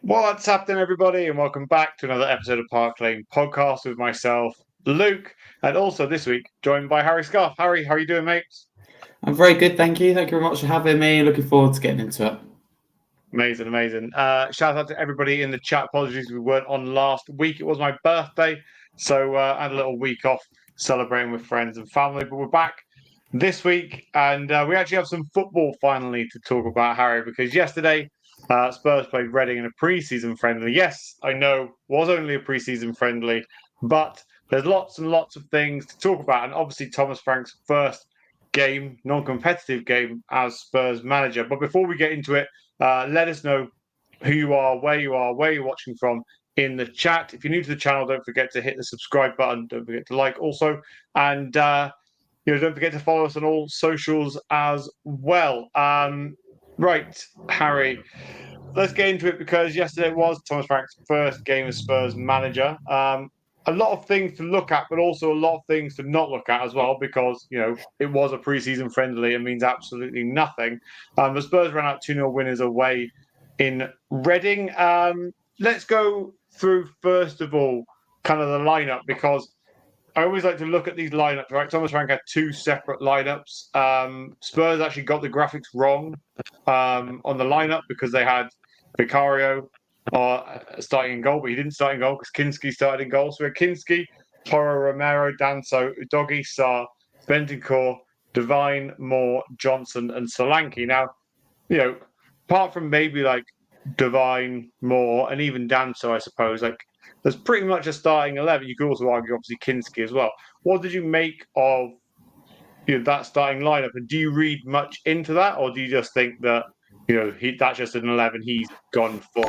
What's happening, everybody, and welcome back to another episode of Park Lane Podcast with myself, Luke, and also this week joined by Harry Scarf. Harry, how are you doing, mate? I'm very good, thank you. Thank you very much for having me. Looking forward to getting into it. Amazing. Shout out to everybody in the chat. Apologies we weren't on last week. It was my birthday, so I had a little week off celebrating with friends and family, but we're back this week, and we actually have some football finally to talk about, Harry, because yesterday Spurs played Reading in a pre-season friendly. Yes, I know, was only a pre-season friendly, but there's lots and lots of things to talk about, and obviously Thomas Frank's first game, non-competitive game as Spurs manager. But before we get into it, let us know who you are, where you're watching from in the chat. If you're new to the channel, don't forget to hit the subscribe button. Don't forget to like also, and don't forget to follow us on all socials as well. Right, Harry, let's get into it because yesterday was Thomas Frank's first game as Spurs manager. A lot of things to look at, but also a lot of things to not look at as well, because it was a pre-season friendly. It means absolutely nothing. The Spurs ran out 2-0 winners away in Reading. Let's go through first of all kind of the lineup, because I always like to look at these lineups, right? Thomas Frank had two separate lineups. Spurs actually got the graphics wrong on the lineup because they had Vicario starting in goal, but he didn't start in goal because Kinski started in goal. So we had Kinski, Porro, Romero, Danso, Udogi, Sarr, Bentancur, Devine, Moore, Johnson, and Solanke. Now, apart from maybe like Devine, Moore, and even Danso, I suppose, there's pretty much a starting 11. You could also argue, obviously, Kinski as well. What did you make of that starting lineup? And do you read much into that, or do you just think that that's just an 11 he's gone for?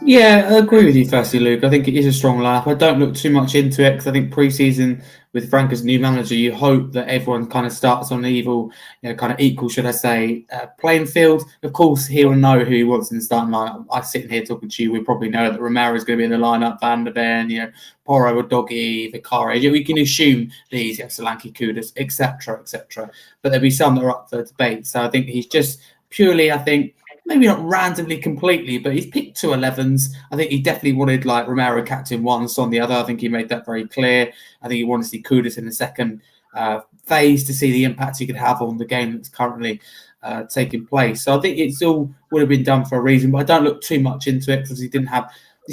Yeah, I agree with you firstly, Luke. I think it is a strong lineup. I don't look too much into it because I think pre-season with Frank as new manager, you hope that everyone kind of starts on an kind of equal, should I say, playing field. Of course, he'll know who he wants in the starting lineup. I'm sitting here talking to you. We probably know that Romero is going to be in the lineup, Van der Ven, Porro, Doggy, Vicario. We can assume these, Solanke, Kudus, etc., But there'll be some that are up for debate. So I think he's just purely, maybe not randomly completely, but he's picked two 11s. I think he definitely wanted like Romero captain one, Son the other. I think he made that very clear. I think he wanted to see Kudus in the second phase to see the impact he could have on the game that's currently taking place. So I think it's all would have been done for a reason, but I don't look too much into it because he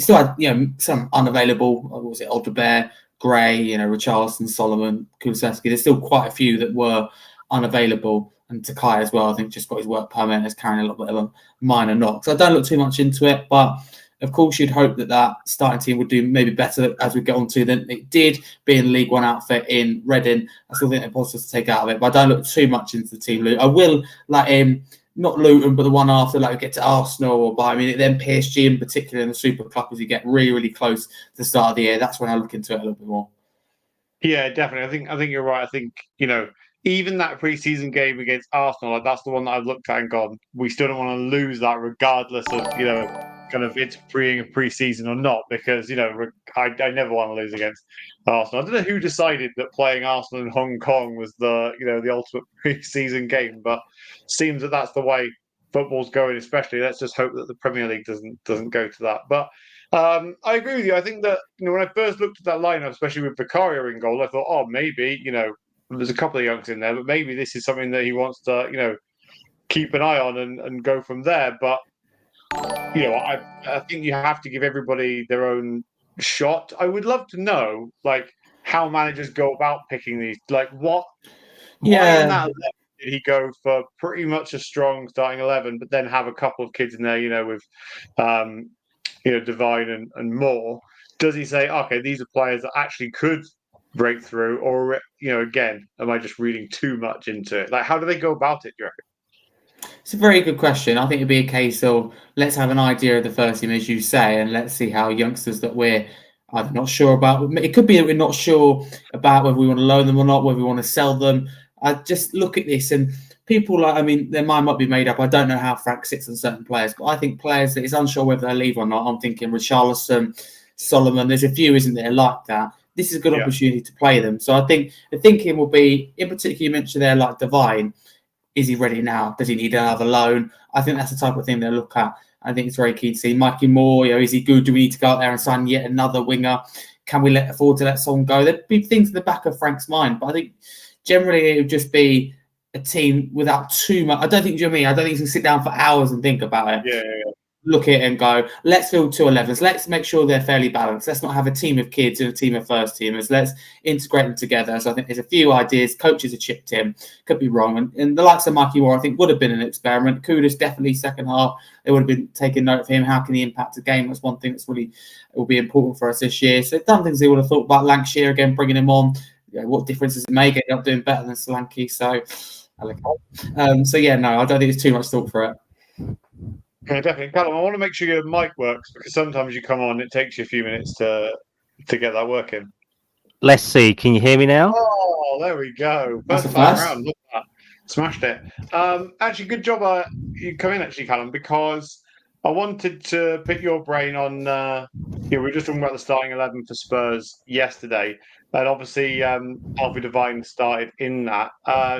still had some unavailable. What was it? Alderbear, Gray, Richarlison, Solomon, Kulusevski. There's still quite a few that were unavailable. And Takai as well, I think, just got his work permit and is carrying a little bit of a minor knock. So I don't look too much into it, but of course you'd hope that starting team would do maybe better as we get on to than it did, being League One outfit in Reading. I still think they're positives to take out of it, but I don't look too much into the team. I will let him, not Luton, but the one after, get to Arsenal or then PSG in particular in the Super Cup as you get really, really close to the start of the year. That's when I look into it a little bit more. Yeah, definitely. I think you're right. I think, even that pre-season game against Arsenal, that's the one that I've looked at and gone, we still don't want to lose that regardless of, kind of it's being a pre-season or not, because, I never want to lose against Arsenal. I don't know who decided that playing Arsenal in Hong Kong was the ultimate pre-season game, but seems that that's the way football's going, especially. Let's just hope that the Premier League doesn't go to that. But I agree with you. I think that, when I first looked at that lineup, especially with Vicario in goal, I thought, oh, maybe, there's a couple of youngsters in there, but maybe this is something that he wants to, keep an eye on and go from there. But, I think you have to give everybody their own shot. I would love to know, how managers go about picking these. Why in that 11 did he go for pretty much a strong starting 11, but then have a couple of kids in there, with, Devine and Moore? Does he say, okay, these are players that actually could break through, or again, am I just reading too much into it? How do they go about it, do you reckon? It's a very good question. I think it'd be a case of let's have an idea of the first team, as you say, and let's see how youngsters that we're either not sure about. It could be that we're not sure about whether we want to loan them or not, whether we want to sell them. I just look at this and people their mind might be made up. I don't know how Frank sits on certain players, but I think players that he's unsure whether they leave or not. I'm thinking Richarlison, Solomon. There's a few, isn't there, like that. This is a good opportunity to play them. So I think the thinking will be, in particular, you mentioned there, Devine, is he ready now? Does he need another loan? I think that's the type of thing they'll look at. I think it's very key to see. Mikey Moore, is he good? Do we need to go out there and sign yet another winger? Can we afford to let someone go? There'd be things in the back of Frank's mind, but I think generally it would just be a team without too much. I don't think, do you know what I mean? I don't think you can sit down for hours and think about it. Yeah. Look at it and go, let's field 2 11s. Let's make sure they're fairly balanced. Let's not have a team of kids and a team of first teamers. Let's integrate them together. So I think there's a few ideas. Coaches are chipped in. Could be wrong. And the likes of Mikey Moore, I think, would have been an experiment. Kudus, definitely second half. They would have been taking note of him. How can he impact the game? That's one thing that's really will be important for us this year. So done things they would have thought about. Lancashire again, bringing him on. What difference does it make? Ended up doing better than Solanke. So, no, I don't think it's too much thought for it. Yeah, definitely. Callum, I want to make sure your mic works because sometimes you come on, it takes you a few minutes to get that working. Let's see. Can you hear me now? Oh, there we go. First time around. Look at that. Smashed it. Actually, good job you come in, actually, Callum, because I wanted to pick your brain on, we were just talking about the starting 11 for Spurs yesterday. And obviously, Alfie Devine started in that.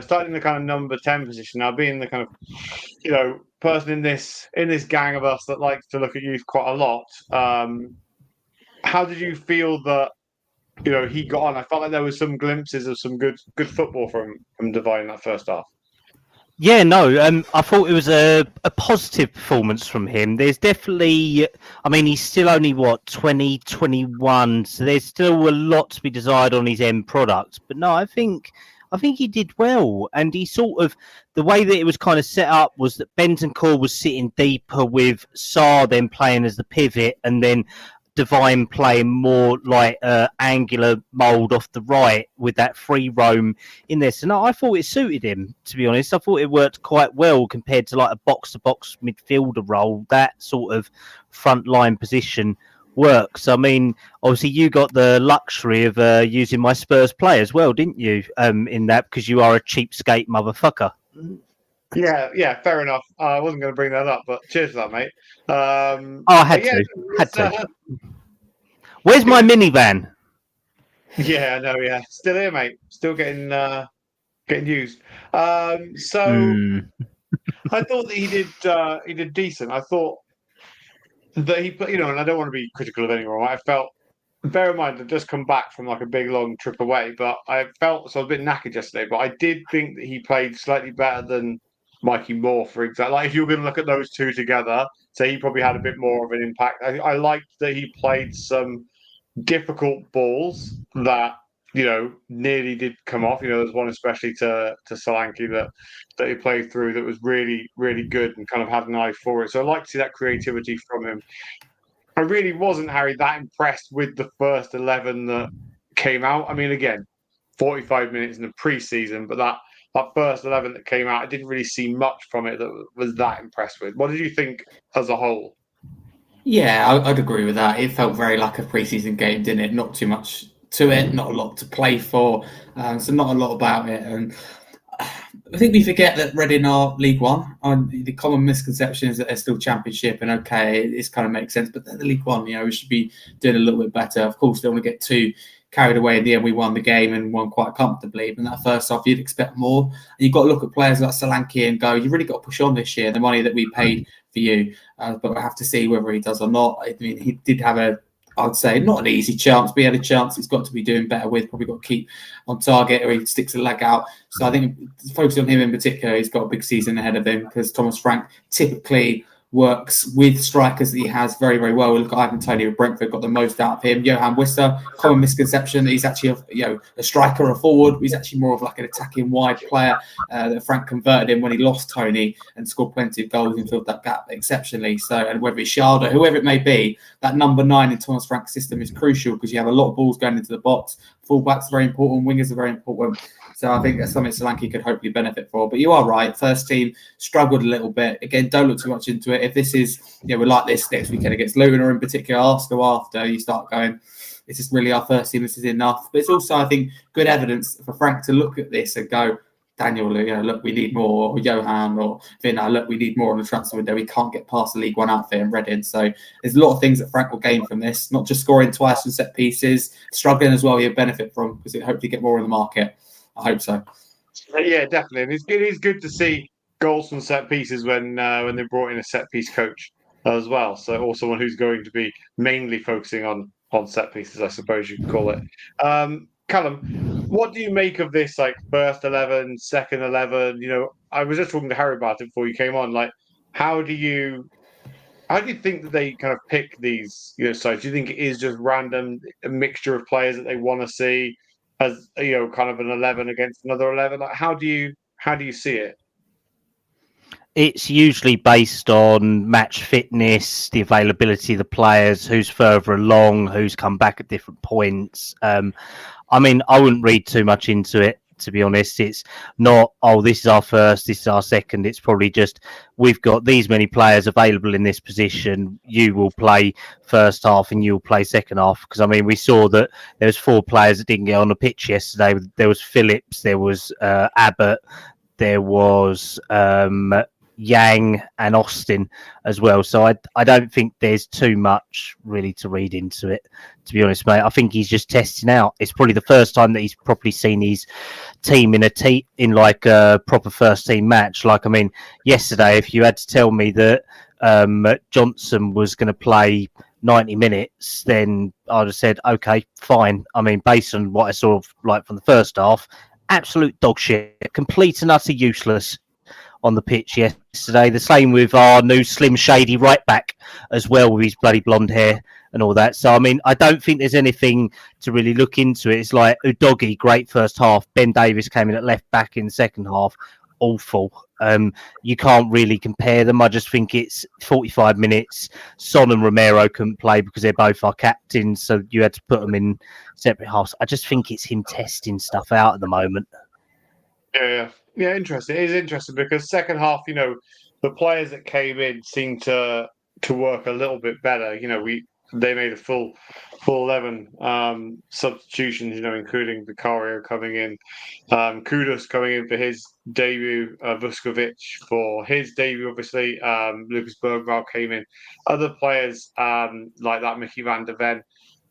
Started in the kind of number 10 position. Now, being the kind of, person in this gang of us that likes to look at youth quite a lot, how did you feel that, he got on? I felt like there was some glimpses of some good football from Devine in that first half. Yeah, no, I thought it was a positive performance from him. There's definitely, he's still only, 20, 21, so there's still a lot to be desired on his end product. But no, I think he did well. And he sort of, the way that it was kind of set up was that Bentancur was sitting deeper with Sarr then playing as the pivot, and then Devine playing more like angular mould off the right with that free roam in there. So no, I thought it suited him, to be honest. I thought it worked quite well compared to like a box-to-box midfielder role. That sort of front line position works. Obviously you got the luxury of using my Spurs play as well, didn't you? In that, because you are a cheapskate motherfucker. Yeah, fair enough. I wasn't going to bring that up, but cheers for that, mate. I had to. Where's my minivan? Yeah, I know. Yeah, still here, mate. Still getting used. I thought that he did decent. I thought that he, and I don't want to be critical of anyone. I felt, bear in mind, I'd just come back from like a big long trip away, but I felt so I was a bit knackered yesterday. But I did think that he played slightly better than Mikey Moore, for example. Like if you were going to look at those two together, so he probably had a bit more of an impact. I liked that he played some difficult balls that nearly did come off. There's one especially to Solanke that he played through that was really, really good and kind of had an eye for it. So I like to see that creativity from him. I really wasn't, Harry, that impressed with the first 11 that came out. Again, 45 minutes in the pre-season, but that first 11 that came out, I didn't really see much from it that was that impressed with. What did you think as a whole? Yeah, I'd agree with that. It felt very like a pre-season game, didn't it? Not too much to it, not a lot to play for, so not a lot about it. And I think we forget that Reading are League One. The common misconception is that they're still Championship, and okay, it kind of makes sense, but they're the League One. We should be doing a little bit better. Of course, don't want to get too carried away. In the end, we won the game and won quite comfortably. But in that first half, you'd expect more. And you've got to look at players like Solanke and go, you've really got to push on this year. The money that we paid for you, but I have to see whether he does or not. He did have I'd say not an easy chance, but he had a chance he's got to be doing better with. Probably got to keep on target or he sticks a leg out. So I think focusing on him in particular, he's got a big season ahead of him because Thomas Frank typically works with strikers that he has very, very well. We look at Ivan Toney with Brentford, got the most out of him. Johan Wisser, common misconception that he's actually a striker or a forward. He's actually more of like an attacking wide player that Frank converted him when he lost Toney and scored plenty of goals and filled that gap exceptionally. So, and whether it's Sharda, whoever it may be, that number 9 in Thomas Frank's system is crucial because you have a lot of balls going into the box. Fullbacks are very important, wingers are very important. So I think that's something Solanke could hopefully benefit for. But you are right, first team struggled a little bit. Again, don't look too much into it. If this is, we're like this next weekend against Luton or in particular Arsenal after, you start going, this is really our first team, this is enough. But it's also, I think, good evidence for Frank to look at this and go, Daniel, look, we need more, or Johan, or Vinna, look, we need more on the transfer window. We can't get past the League One outfit in Reading. So there's a lot of things that Frank will gain from this, not just scoring twice from set pieces, struggling as well, he'll benefit from because he'll hopefully get more in the market. I hope so. Yeah, definitely. And it's good to see goals from set pieces when they brought in a set piece coach. as well. So, or someone who's going to be mainly focusing on set pieces, I suppose you could call it. Callum, what do you make of this, like first 11, second 11? I was just talking to Harry about it before you came on. Like, how do you think that they kind of pick these, sides? Do you think it is just random, a mixture of players that they want to see as kind of an 11 against another 11? Like, how do you see it? It's usually based on match fitness, the availability of the players, who's further along, who's come back at different points. I wouldn't read too much into it, to be honest. It's not, this is our first, this is our second. It's probably just, we've got these many players available in this position. You will play first half and you'll play second half. Because, we saw that there was 4 players that didn't get on the pitch yesterday. There was Phillips, there was Abbott, there was Yang and Austin as well. So I don't think there's too much really to read into it, to be honest, mate. I think he's just testing out. It's probably the first time that he's properly seen his team in like a proper first team match. Like, yesterday, if you had to tell me that Johnson was going to play 90 minutes, then I'd have said, okay, fine. Based on what I saw like from the first half, absolute dog shit, complete and utter useless on the pitch yesterday. The same with our new slim shady right back as well, with his bloody blonde hair and all that. So I don't think there's anything to really look into it. It's like Udogie, great first half. Ben Davies came in at left back in the second half, awful. You can't really compare them. I just think it's 45 minutes. Son and Romero couldn't play because they're both our captains, so you had to put them in separate halves. I just think it's him testing stuff out at the moment. Yeah, interesting. It is interesting because second half, the players that came in seemed to work a little bit better. They made a full 11 substitutions, including Vicario coming in, Kudus coming in for his debut, Vuskovic for his debut, obviously. Lucas Bergvall came in. Other players like that, Mickey van der Ven.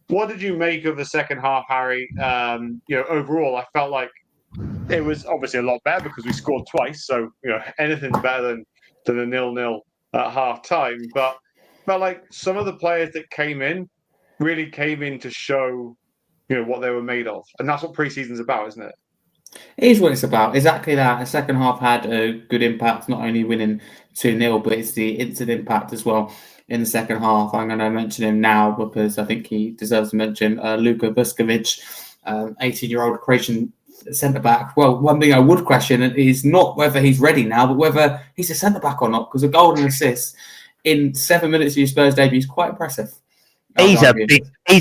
What did you make of the second half, Harry? Overall, I felt like it was obviously a lot better because we scored twice. So, anything's better than a 0-0 at half time. But like some of the players that came in really came in to show, what they were made of. And that's what pre-season's about, isn't it? It is what it's about. Exactly that. The second half had a good impact, not only winning 2-0, but it's the instant impact as well in the second half. I'm going to mention him now because I think he deserves to mention Luka Vuskovic, 18-year-old Croatian centre-back. Well, one thing I would question is not whether he's ready now, but whether he's a centre-back or not, because a goal and assist in 7 minutes of your Spurs debut is quite impressive. He's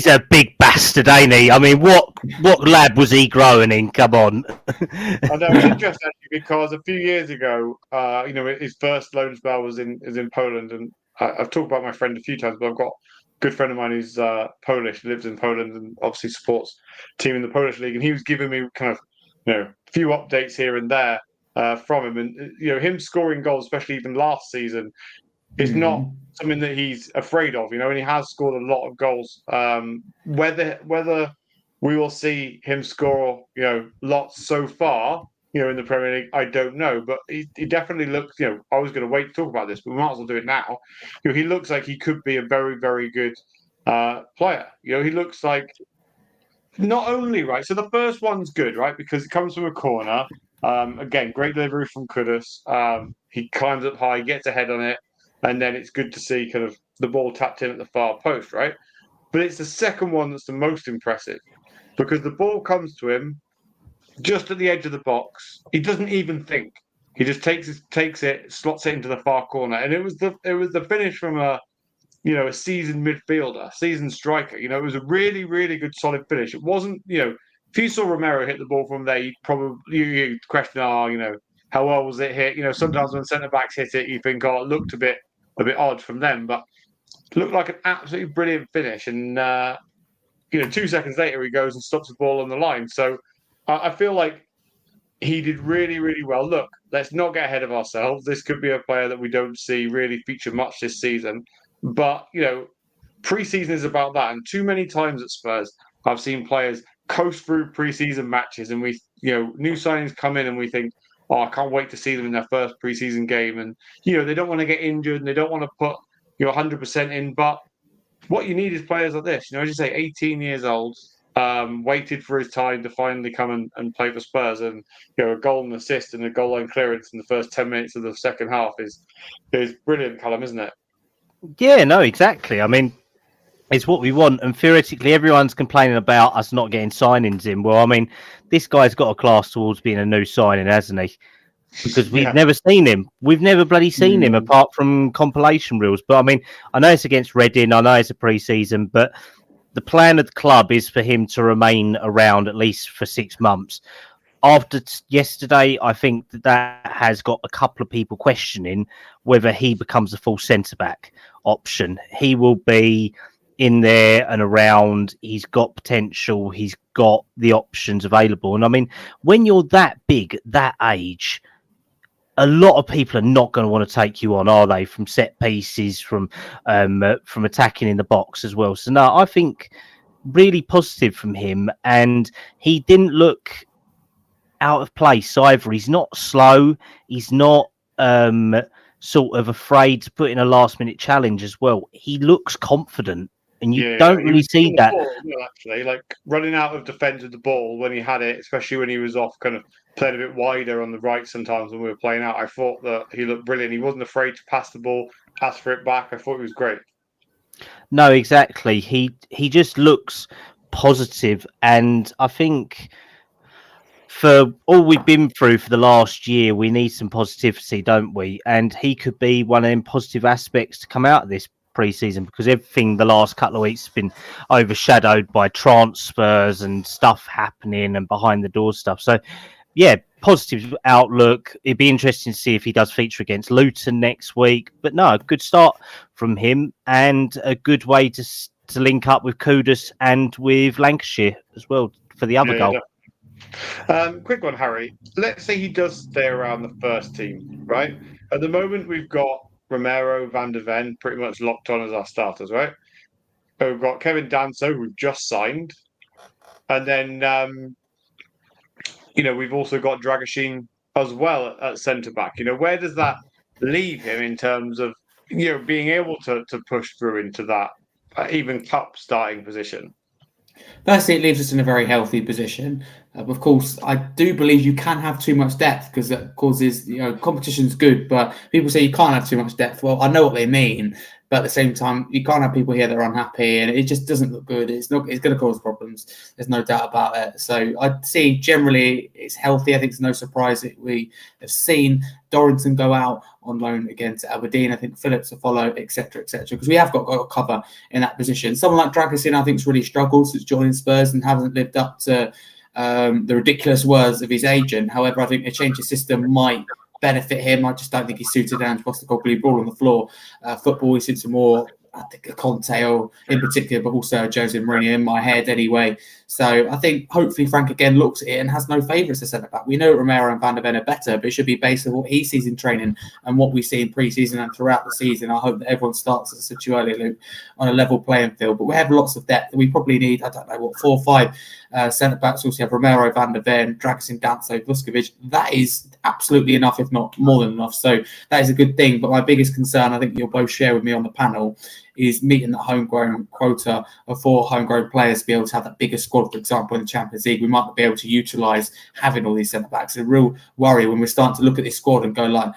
a big bastard, ain't he? What lab was he growing in? Come on. I know, it's interesting because a few years ago, his first loan spell was in Poland, and I've talked about my friend a few times, but I've got a good friend of mine who's Polish, lives in Poland, and obviously supports a team in the Polish league, and he was giving me kind of a few updates here and there from him, and him scoring goals, especially even last season, is not something that he's afraid of, and he has scored a lot of goals. Whether we will see him score, lots so far, in the Premier League, I don't know. But he definitely looks, I was going to wait to talk about this, but we might as well do it now. He looks like he could be a very, very good player. He looks like not only, right, so the first one's good, right, because it comes from a corner. Again, great delivery from Kudus. He climbs up high, gets ahead on it, and then it's good to see kind of the ball tapped in at the far post, right? But it's the second one that's the most impressive because the ball comes to him just at the edge of the box. He doesn't even think. He just takes it, slots it into the far corner, and it was the finish from a seasoned midfielder, seasoned striker. It was a really, really good, solid finish. It wasn't, if you saw Romero hit the ball from there, you'd question, how well was it hit? Sometimes when centre backs hit it, you think, it looked a bit odd from them, but it looked like an absolutely brilliant finish. And 2 seconds later, he goes and stops the ball on the line. So I feel like he did really, really well. Look, let's not get ahead of ourselves. This could be a player that we don't see really feature much this season. But, pre-season is about that. And too many times at Spurs, I've seen players coast through pre-season matches and we, new signings come in and we think, I can't wait to see them in their first pre-season game. And, they don't want to get injured and they don't want to put you're 100% in. But what you need is players like this. As you say, 18 years old, waited for his time to finally come and play for Spurs, and a goal and assist and a goal line clearance in the first 10 minutes of the second half is brilliant, Callum, isn't it? Yeah, no, exactly. I mean, it's what we want, and theoretically, everyone's complaining about us not getting signings in. Well, I mean, this guy's got a class towards being a new signing, hasn't he? Because we've never seen him. We've never bloody seen him apart from compilation reels. But I mean, I know it's against Reading. I know it's a pre-season, but the plan of the club is for him to remain around at least for 6 months. After yesterday, I think that has got a couple of people questioning whether he becomes a full centre-back option. He will be in there and around. He's got potential. He's got the options available. And I mean, when you're that big, that age, a lot of people are not going to want to take you on, are they? From set pieces, from attacking in the box as well. So no, I think really positive from him, and he didn't look out of place either. He's not slow. He's not sort of afraid to put in a last minute challenge as well. He looks confident, and you don't really see that. Actually, like running out of defence with the ball when he had it, especially when he was off, kind of playing a bit wider on the right sometimes when we were playing out. I thought that he looked brilliant. He wasn't afraid to pass the ball, ask for it back. I thought he was great. No, exactly. He just looks positive, and I think for all we've been through for the last year, we need some positivity, don't we? And he could be one of them positive aspects to come out of this pre-season, because everything the last couple of weeks has been overshadowed by transfers and stuff happening and behind the door stuff. So, yeah, positive outlook. It'd be interesting to see if he does feature against Luton next week. But no, a good start from him, and a good way to link up with Kudus and with Lancashire as well for the other goal. Quick one, Harry. Let's say he does stay around the first team, right? At the moment, we've got Romero, Van der Ven pretty much locked on as our starters, right? We've got Kevin Danso, who've just signed. And then, we've also got Dragashin as well at centre-back. Where does that leave him in terms of, being able to push through into that even cup starting position? Firstly, it leaves us in a very healthy position. Of course, I do believe you can have too much depth, because that causes, competition's good, but people say you can't have too much depth. Well, I know what they mean, but at the same time, you can't have people here that are unhappy, and it just doesn't look good. It's going to cause problems. There's no doubt about it. So I'd see generally it's healthy. I think it's no surprise that we have seen Dorrington go out on loan again to Aberdeen. I think Phillips will follow, etc., because we have got a cover in that position. Someone like Dragashin, I think, has really struggled since joining Spurs and hasn't lived up to the ridiculous words of his agent. However, I think a change of system might benefit him. I just don't think he's suited down to Postecoglou ball on the floor. Football, he suits more, I think, a Conte or in particular, but also Jose Mourinho in my head anyway. So I think hopefully Frank again looks at it and has no favourites to centre back. We know Romero and Van der Ven are better, but it should be based on what he sees in training and what we see in pre-season and throughout the season. I hope that everyone starts, as I said to you earlier, Luke, on a level playing field. But we have lots of depth. We probably need, 4 or 5 centre backs. Also have Romero, Van der Ven, Dragashin, Danso, Vuskovic. That is absolutely enough, if not more than enough. So that is a good thing. But my biggest concern, I think you'll both share with me on the panel, is meeting that homegrown quota of 4 homegrown players to be able to have that bigger squad, for example, in the Champions League. We might not be able to utilise having all these centre-backs. It's a real worry when we're starting to look at this squad and go like,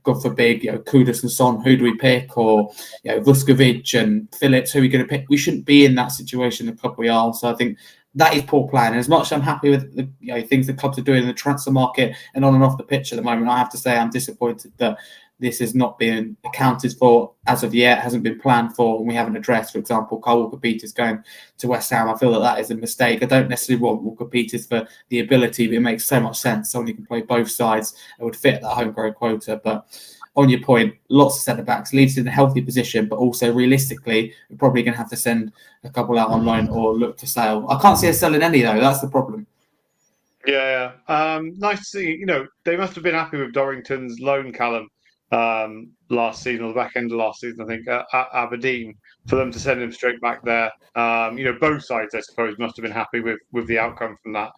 God forbid, Kudus and Son, who do we pick? Or, Vuskovic and Phillips, who are we going to pick? We shouldn't be in that situation, the club we are. So I think that is poor planning. As much as I'm happy with the things the clubs are doing in the transfer market and on and off the pitch at the moment, I have to say I'm disappointed that this has not been accounted for as of yet, hasn't been planned for, and we haven't addressed. For example, Kyle Walker-Peters going to West Ham. I feel that is a mistake. I don't necessarily want Walker-Peters for the ability, but it makes so much sense. Someone who can play both sides and would fit that homegrown quota. But on your point, lots of centre-backs, leaves in a healthy position, but also realistically, we're probably going to have to send a couple out on loan or look to sell. I can't see us selling any, though. That's the problem. Yeah. Nice to see. They must have been happy with Dorrington's loan, Callum, last season, or the back end of last season, I think, at Aberdeen, for them to send him straight back there. Both sides, I suppose, must have been happy with the outcome from that.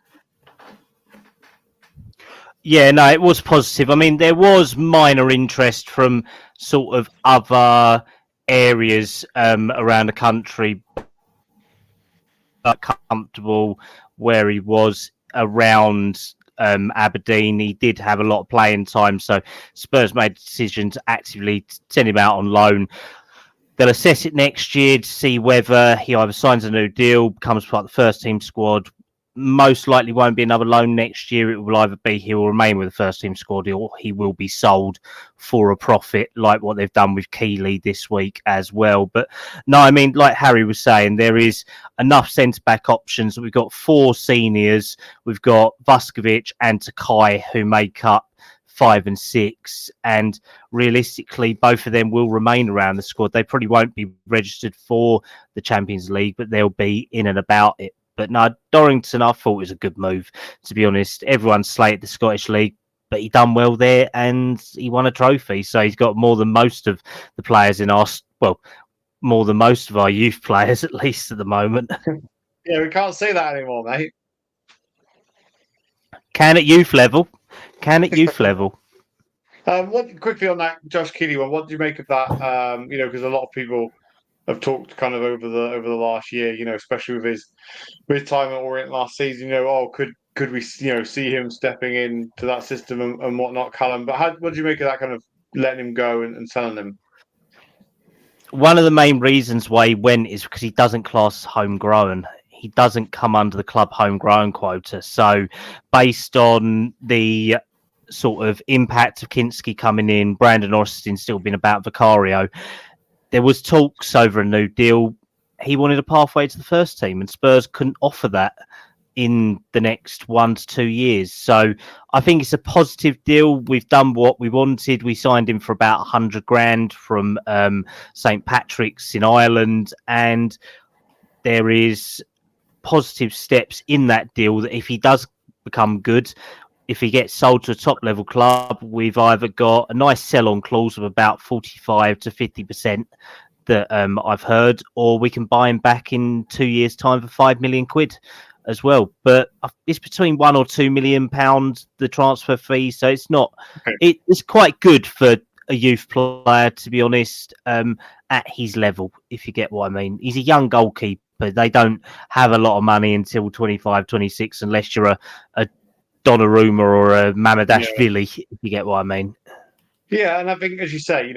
Yeah, no, it was positive. I mean, there was minor interest from sort of other areas around the country, but comfortable where he was around Aberdeen. He did have a lot of playing time, so Spurs made a decision to actively send him out on loan. They'll assess it next year to see whether he either signs a new deal, becomes part of the first team squad. Most likely won't be another loan next year. It will either be he will remain with the first team squad or he will be sold for a profit, like what they've done with Keeley this week as well. But no, I mean, like Harry was saying, there is enough centre-back options. We've got 4 seniors. We've got Vuskovic and Takai, who make up 5 and 6, and realistically both of them will remain around the squad. They probably won't be registered for the Champions League, but they'll be in and about it. But no, Dorrington, I thought was a good move, to be honest. Everyone slated the Scottish League, but he done well there and he won a trophy. So he's got more than most of the players in our, well, more than most of our youth players, at least at the moment. Yeah, we can't say that anymore, mate. Can at youth level. What quickly on that Josh Keeley one? What do you make of that? Because a lot of people have talked kind of over the last year. Especially with his time at Orient last season. Could we see him stepping into that system and whatnot, Callum? But what do you make of that kind of letting him go and selling him? One of the main reasons why he went is because he doesn't class homegrown. He doesn't come under the club homegrown quota. So based on the sort of impact of Kinski coming in, Brandon Austin still been about Vicario, there was talks over a new deal. He wanted a pathway to the first team and Spurs couldn't offer that in the next 1 to 2 years. So I think it's a positive deal. We've done what we wanted. We signed him for about 100 grand from St. Patrick's in Ireland, and there is positive steps in that deal that if he does become good, if he gets sold to a top level club, we've either got a nice sell on clause of about 45 to 50% that I've heard, or we can buy him back in 2 years' time for £5 million as well. But it's between £1 or £2 million the transfer fee, so it's not. Okay. It's quite good for a youth player, to be honest, at his level, if you get what I mean. He's a young goalkeeper. They don't have a lot of money until 25, 26, unless you're a Donnarumma or a Mamadashvili, if you get what I mean. Yeah, and I think, as you say,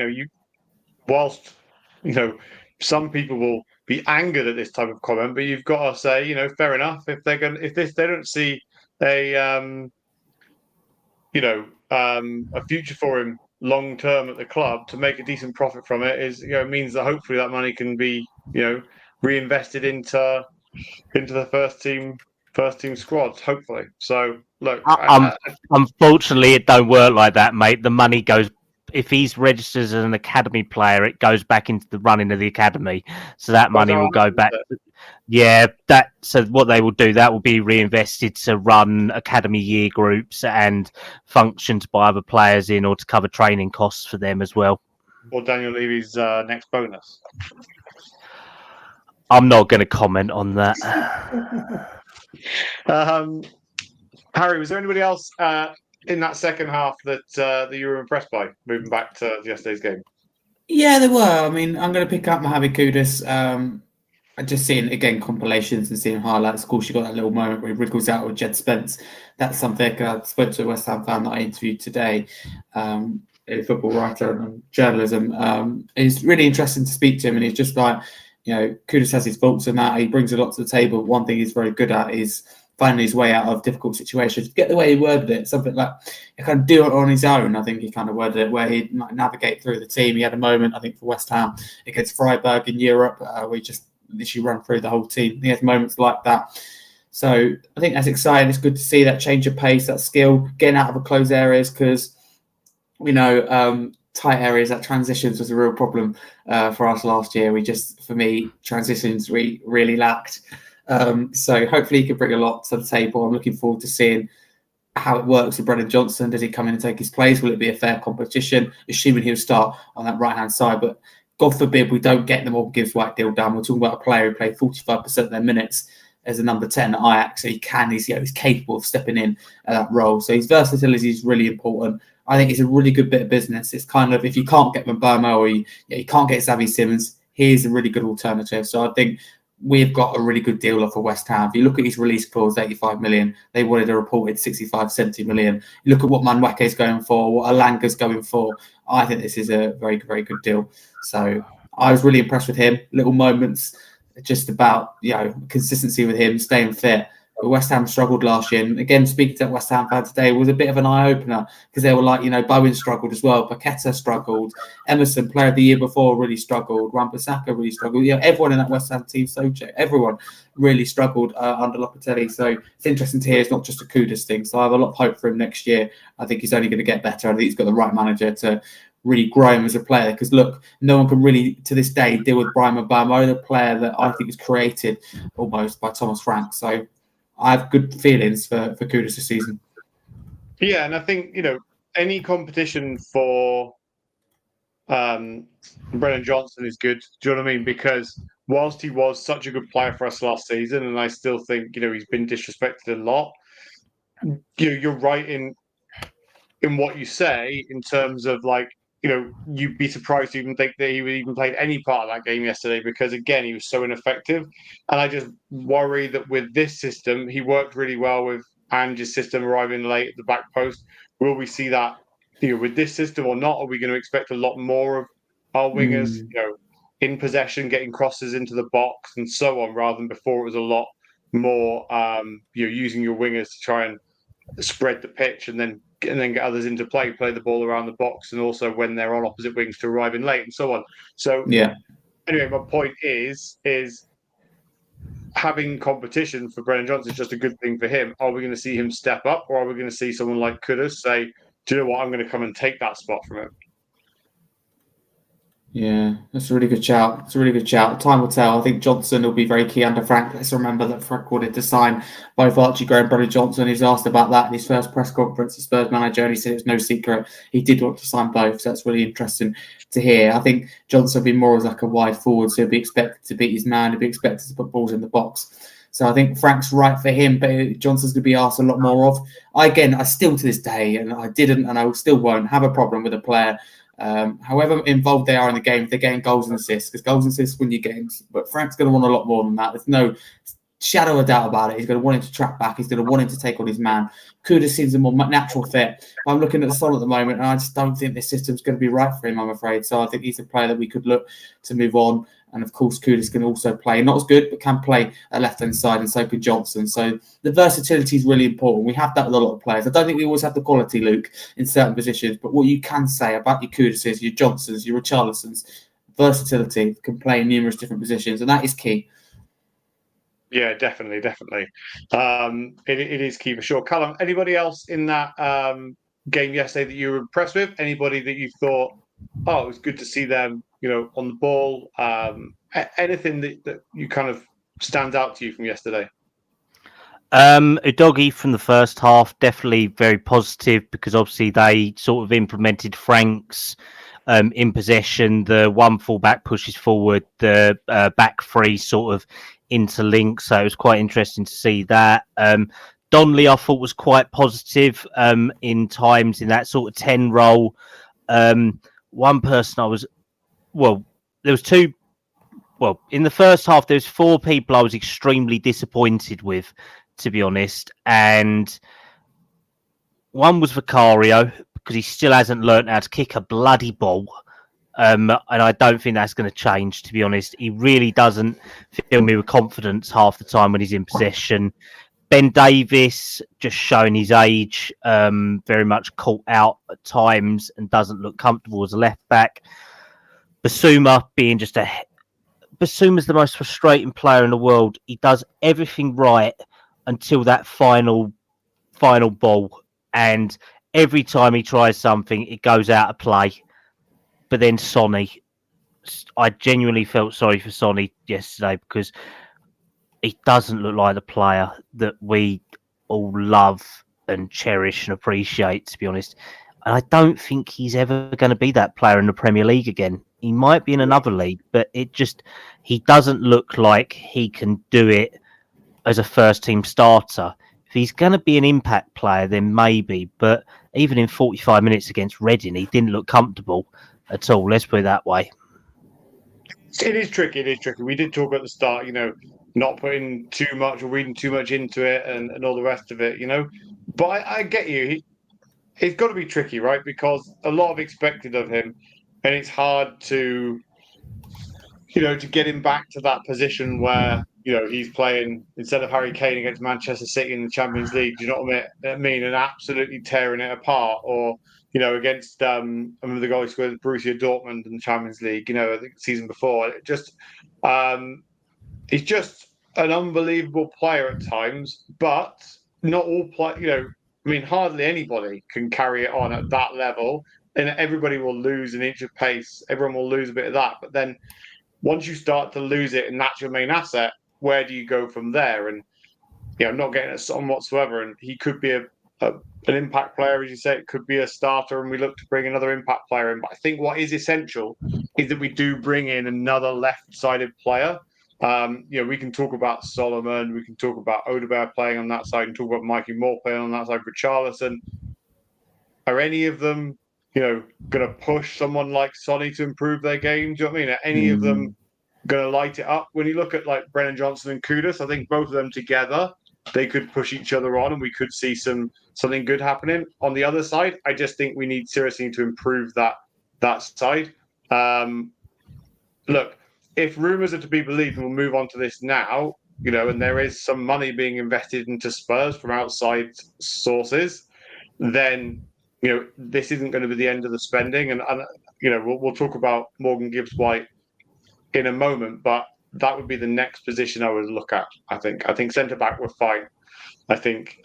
whilst some people will be angered at this type of comment, but you've got to say, fair enough. If they don't see a future for him long term at the club, to make a decent profit from it means that hopefully that money can be reinvested into the first team squads, hopefully. So look, unfortunately it don't work like that, mate. The money goes, if he's registered as an academy player, it goes back into the running of the academy, so that money will go back. So what they will do, that will be reinvested to run academy year groups and functions by other players in, or to cover training costs for them as well. Or Daniel Levy's next bonus. I'm not going to comment on that. Harry, was there anybody else in that second half that you were impressed by, moving back to yesterday's game? Yeah, there were. I mean, I'm going to pick up Mohamed Kudus. Just seeing, again, compilations and seeing highlights. Of course, you got that little moment where he wriggles out with Jed Spence. That's something I spoke to a West Ham fan that I interviewed today, a football writer and journalism. It's really interesting to speak to him, and he's just like, Kudus has his faults in that. He brings a lot to the table. One thing he's very good at is finding his way out of difficult situations. Get the way he worded it, something like he kind of do it on his own. I think he kind of worded it where he'd navigate through the team. He had a moment, I think, for West Ham against Freiburg in Europe, where he just literally run through the whole team. He has moments like that. So I think that's exciting. It's good to see that change of pace, that skill, getting out of the closed areas, because tight areas, that transitions was a real problem for us last year. For me, transitions we really lacked. So hopefully he can bring a lot to the table. I'm looking forward to seeing how it works with Brennan Johnson. Does he come in and take his place? Will it be a fair competition? Assuming he'll start on that right-hand side. But God forbid we don't get them all gives White deal done. We're talking about a player who played 45% of their minutes as a number 10 at Ajax. So he's capable of stepping in at that role. So his versatility is really important. I think it's a really good bit of business. It's kind of, if you can't get Mbeumo or you can't get Xavi Simons, here's a really good alternative. So I think we've got a really good deal off of West Ham. If you look at his release clause, 85 million, they wanted a reported 65, 70 million. You look at what Manwake is going for, what Alanga's going for. I think this is a very, very good deal. So I was really impressed with him. Little moments just about, consistency with him, staying fit. But West Ham struggled last year. And again, speaking to West Ham fan today was a bit of an eye-opener because they were like, Bowen struggled as well. Paqueta struggled. Emerson, player of the year before, really struggled. Wan-Bissaka really struggled. Everyone in that West Ham team, everyone really struggled under Locatelli. So it's interesting to hear it's not just a Kudus thing. So I have a lot of hope for him next year. I think he's only going to get better. I think he's got the right manager to really grow him as a player, because look, no one can really to this day deal with Brian Mbeumo, the player that I think is created almost by Thomas Frank. So I have good feelings for Kudus this season. Yeah, and I think any competition for Brennan Johnson is good. Do you know what I mean? Because whilst he was such a good player for us last season, and I still think he's been disrespected a lot, you're right in what you say in terms of you'd be surprised to even think that he would even played any part of that game yesterday, because again he was so ineffective. And I just worry that with this system, he worked really well with Ange's system, arriving late at the back post. Will we see that with this system or not? Are we going to expect a lot more of our wingers in possession, getting crosses into the box and so on, rather than before it was a lot more using your wingers to try and spread the pitch and then get others into play the ball around the box, and also when they're on opposite wings to arrive in late and so on. So anyway, my point is having competition for Brennan Johnson is just a good thing for him. Are we going to see him step up, or are we going to see someone like Kudus say, do you know what, I'm going to come and take that spot from him? Yeah, that's a really good shout. It's a really good shout. Time will tell. I think Johnson will be very key under Frank. Let's remember that Frank wanted to sign both Archie Gray and Brennan Johnson. He's asked about that in his first press conference as Spurs manager, and he said it's no secret. He did want to sign both, so that's really interesting to hear. I think Johnson will be more as like a wide forward, so he'll be expected to beat his man. He'll be expected to put balls in the box. So I think Frank's right for him, but Johnson's going to be asked a lot more of. I still to this day, and I didn't, and I still won't have a problem with a player however involved they are in the game, if they're getting goals and assists, because goals and assists win you games. But Frank's going to want a lot more than that. There's no shadow of doubt about it. He's going to want him to track back. He's going to want him to take on his man. Kudus seems a more natural fit. I'm looking at the Son at the moment, and I just don't think this system's going to be right for him, I'm afraid. So I think he's a player that we could look to move on. And of course, Kudus can also play, not as good, but can play at left-hand side, and so could Johnson. So the versatility is really important. We have that with a lot of players. I don't think we always have the quality, Luke, in certain positions. But what you can say about your Kuduses, your Johnsons, your Richarlisons, versatility, can play in numerous different positions, and that is key. Yeah, definitely. It is key for sure. Callum, anybody else in that game yesterday that you were impressed with? Anybody that you thought, it was good to see them, on the ball? Anything that you kind of stands out to you from yesterday? Udogie from the first half, definitely very positive, because obviously they sort of implemented Frank's in possession, the one full back pushes forward, the back three sort of interlink. So it was quite interesting to see that. Donnelly, I thought, was quite positive in times in that sort of 10 role. One person there was two. Well, in the first half, there's 4 people I was extremely disappointed with, to be honest. And one was Vicario, because he still hasn't learned how to kick a bloody ball. And I don't think that's going to change, to be honest. He really doesn't fill me with confidence half the time when he's in possession. Ben Davies, just showing his age, very much caught out at times and doesn't look comfortable as a left back. Basuma Basuma's the most frustrating player in the world. He does everything right until that final ball. And every time he tries something, it goes out of play. But then Sonny, I genuinely felt sorry for Sonny yesterday, because he doesn't look like the player that we all love and cherish and appreciate, to be honest. And I don't think he's ever going to be that player in the Premier League again. He might be in another league, but he doesn't look like he can do it as a first-team starter. If he's going to be an impact player, then maybe. But even in 45 minutes against Reading, he didn't look comfortable at all. Let's put it that way. It is tricky. It is tricky. We did talk at the start, not putting too much or reading too much into it and all the rest of it, But I get you. It's got to be tricky, right? Because a lot of expected of him, and it's hard to, to get him back to that position where, he's playing instead of Harry Kane against Manchester City in the Champions League. Do you know what I mean? And absolutely tearing it apart, or against I remember the guy who scored Borussia Dortmund in the Champions League. I think the season before. He's just an unbelievable player at times, but not all hardly anybody can carry it on at that level, and everybody will lose an inch of pace. Everyone will lose a bit of that, but then once you start to lose it, and that's your main asset, where do you go from there? And not getting it on whatsoever. And he could be an impact player, as you say. It could be a starter, and we look to bring another impact player in. But I think what is essential is that we do bring in another left-sided player. We can talk about Solomon, we can talk about Odegaard playing on that side, and talk about Mikey Moore playing on that side for Richarlison. Are any of them, going to push someone like Sonny to improve their game? Do you know what I mean? Are any of them going to light it up? When you look at like Brennan Johnson and Kudus, I think both of them together, they could push each other on, and we could see something good happening. On the other side, I just think we need seriously to improve that side. Look, if rumours are to be believed, and we'll move on to this now, and there is some money being invested into Spurs from outside sources, then this isn't going to be the end of the spending. And we'll talk about Morgan Gibbs-White in a moment, but that would be the next position I would look at. I think centre back we're fine. I think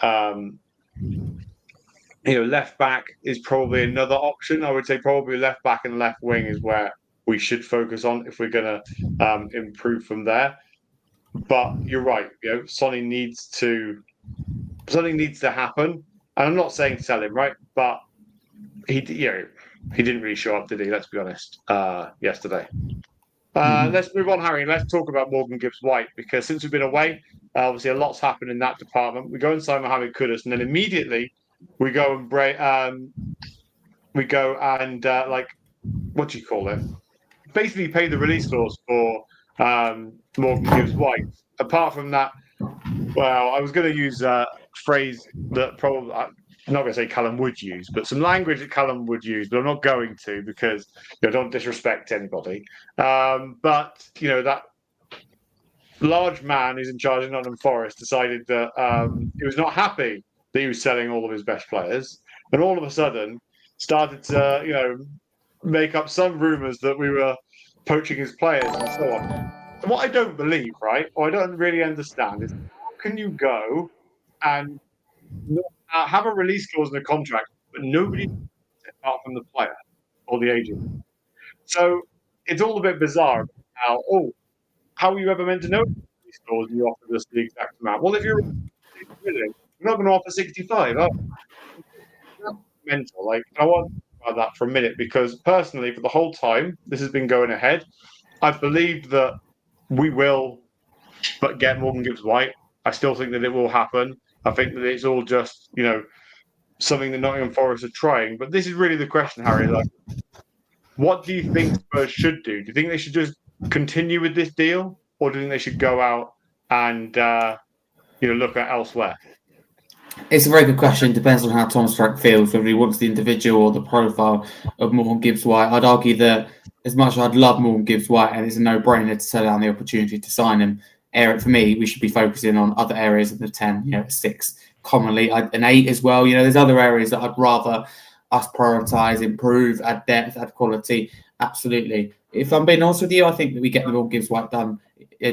left back is probably another option. I would say probably left back and left wing is where we should focus on if we're going to improve from there. But you're right. Something needs to happen. And I'm not saying sell him, right? But he didn't really show up, did he? Let's be honest. Yesterday. Let's move on, Harry. Let's talk about Morgan Gibbs-White, because since we've been away, obviously a lot's happened in that department. We go and sign Mohamed Kudus, and then immediately we go and what do you call it? Basically, pay the release clause for Morgan Gibbs-White. Apart from that, well, I was going to use a phrase that probably I'm not going to say Callum would use, but some language that Callum would use, but I'm not going to, because don't disrespect anybody. But that large man who's in charge of Nottingham Forest decided that he was not happy that he was selling all of his best players, and all of a sudden started to make up some rumours that we were poaching his players and so on. And what I don't believe, right, or I don't really understand, is how can you go and have a release clause in a contract, but nobody apart from the player or the agent? So it's all a bit bizarre. How are you ever meant to know the release clause and you offer us the exact amount? Well, if you're not going to offer 65, that's mental. I want to talk about that for a minute, because personally, for the whole time this has been going ahead, I've believed that we will get Morgan Gibbs-White. I still think that it will happen. I think that it's all just, something that Nottingham Forest are trying. But this is really the question, Harry. What do you think Spurs should do? Do you think they should just continue with this deal, or do you think they should go out and look at elsewhere? It's a very good question. Depends on how Thomas Frank feels, whether he wants the individual or the profile of Morgan Gibbs-White. I'd argue that as much as I'd love Morgan Gibbs-White, and it's a no-brainer to sell down the opportunity to sign him, for me, we should be focusing on other areas of the 10, 6 commonly, an 8 as well. There's other areas that I'd rather us prioritise, improve, add depth, add quality. Absolutely. If I'm being honest with you, I think that we get the Morgan Gibbs-White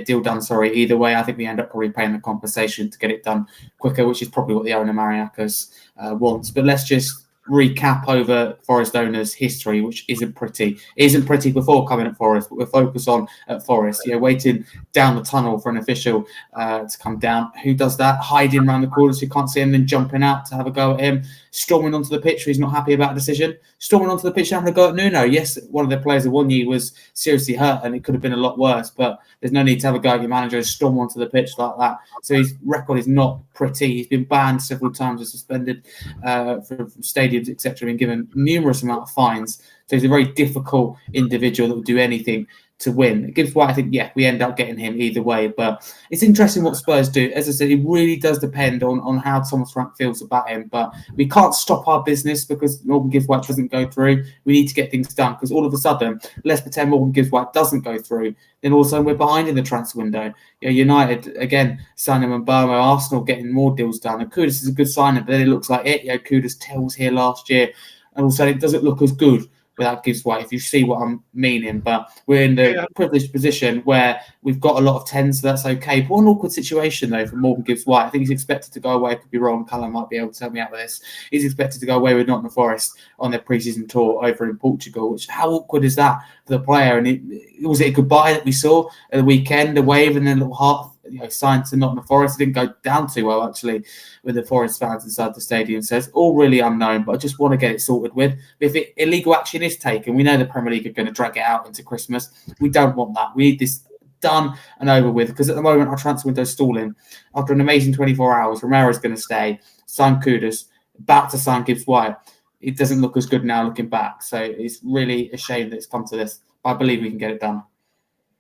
deal done. Either way, I think we end up probably paying the compensation to get it done quicker, which is probably what the owner Mariakas wants. But let's just recap over Forest owners' history, which isn't pretty. It isn't pretty before coming at Forest, but we're focused on at Forest. Waiting down the tunnel for an official to come down. Who does that? Hiding around the corners so you can't see him, then jumping out to have a go at him. Storming onto the pitch where he's not happy about a decision. Storming onto the pitch and having a go at Nuno. Yes, one of the players of Wonyi was seriously hurt and it could have been a lot worse, but there's no need to have a go at your manager and storm onto the pitch like that. So his record is not pretty. He's been banned several times and suspended from stadium stadiums, etc., been given numerous amount of fines. So he's a very difficult individual that will do anything to win. Gibbs White, I think, we end up getting him either way. But it's interesting what Spurs do. As I said, it really does depend on how Thomas Frank feels about him. But we can't stop our business because Morgan Gibbs White doesn't go through. We need to get things done because all of a sudden, let's pretend Morgan Gibbs White doesn't go through. Then all of a sudden we're behind in the transfer window. United, again, signing Mbeumo, Arsenal getting more deals done. And Kudus is a good signing, but then it looks like it. Kudus tells here last year. And also it doesn't look as good without Gibbs White, if you see what I'm meaning. But we're in the privileged position where we've got a lot of 10s, so that's okay. But an awkward situation, though, for Morgan Gibbs White. I think he's expected to go away. I could be wrong. Callum might be able to tell me out with this. He's expected to go away with Nottingham Forest on their pre-season tour over in Portugal. How awkward is that for the player? And was it a goodbye that we saw at the weekend, a wave and then a little heart signed to Nottingham Forest? It didn't go down too well, actually, with the Forest fans inside the stadium. So it's all really unknown, but I just want to get it sorted with. If illegal action is taken, we know the Premier League are going to drag it out into Christmas. We don't want that. We need this done and over with, because at the moment our transfer window is stalling. After an amazing 24 hours, Romero's going to stay, sign Kudus, about to sign Gibbs White. It doesn't look as good now looking back. So it's really a shame that it's come to this. But I believe we can get it done.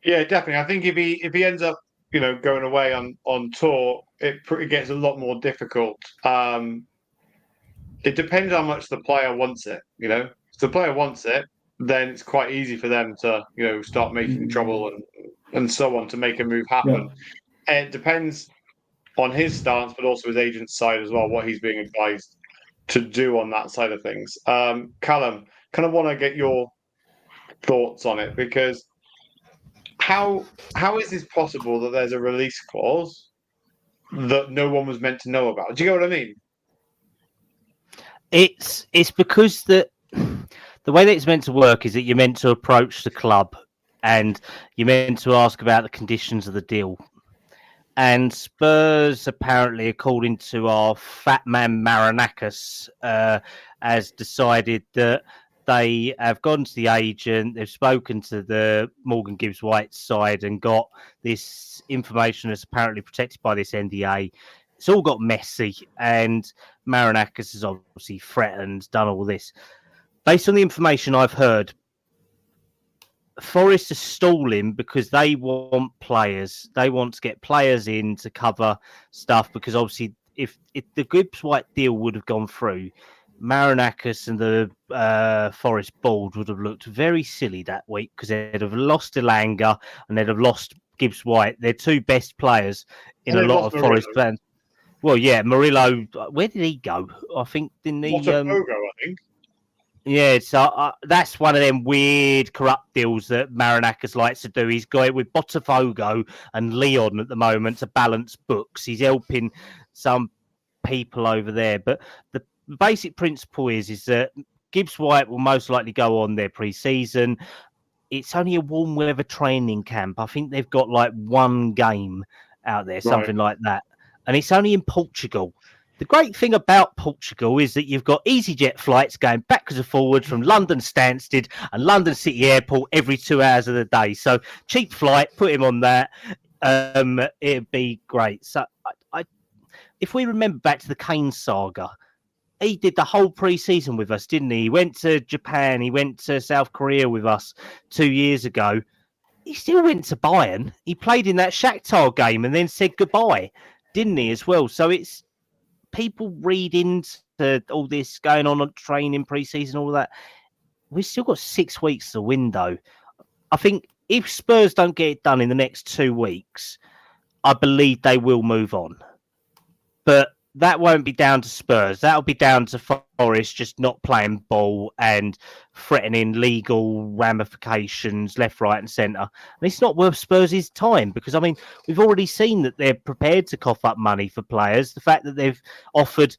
Yeah, definitely. I think if he ends up going away on tour, it gets a lot more difficult. It depends how much the player wants it. If the player wants it, then it's quite easy for them to start making trouble and so on to make a move happen. Yeah. And it depends on his stance, but also his agent's side as well, what he's being advised to do on that side of things. Callum, kind of want to get your thoughts on it, because how is this possible that there's a release clause that no one was meant to know about? Do you get what I mean? It's because the way that it's meant to work is that you're meant to approach the club and you're meant to ask about the conditions of the deal. And Spurs, apparently, according to our fat man Marinakis, has decided that they have gone to the agent, they've spoken to the Morgan Gibbs White side and got this information that's apparently protected by this NDA. It's all got messy, and Marinakis has obviously threatened, done all this. Based on the information I've heard, Forest are stalling because they want players. They want to get players in to cover stuff, because obviously if the Gibbs White deal would have gone through, Marinakis and the Forest board would have looked very silly that week, because they'd have lost Elanga and they'd have lost Gibbs White. They're two best players in a lot of Forest fans. Well, yeah, Murillo, where did he go? I think didn't he? Botafogo, I think. Yeah, so that's one of them weird corrupt deals that Marinakis likes to do. He's got it with Botafogo and Leon at the moment to balance books. He's helping some people over there. But the basic principle is that Gibbs White will most likely go on their pre-season. It's only a warm weather training camp. I think they've got like one game out there, something like that. And it's only in Portugal. The great thing about Portugal is that you've got EasyJet flights going backwards and forwards from London Stansted and London City Airport every 2 hours of the day. So cheap flight, put him on that. It'd be great. So if we remember back to the Kane saga, he did the whole pre-season with us, didn't he? He went to Japan. He went to South Korea with us 2 years ago. He still went to Bayern. He played in that Shakhtar game and then said goodbye, didn't he, as well? So it's people read into all this going on training, pre-season, all that. We've still got 6 weeks of the window. I think if Spurs don't get it done in the next 2 weeks, I believe they will move on. But that won't be down to Spurs. That'll be down to Forest just not playing ball and threatening legal ramifications left, right and centre. And it's not worth Spurs' time, because, I mean, we've already seen that they're prepared to cough up money for players. The fact that they've offered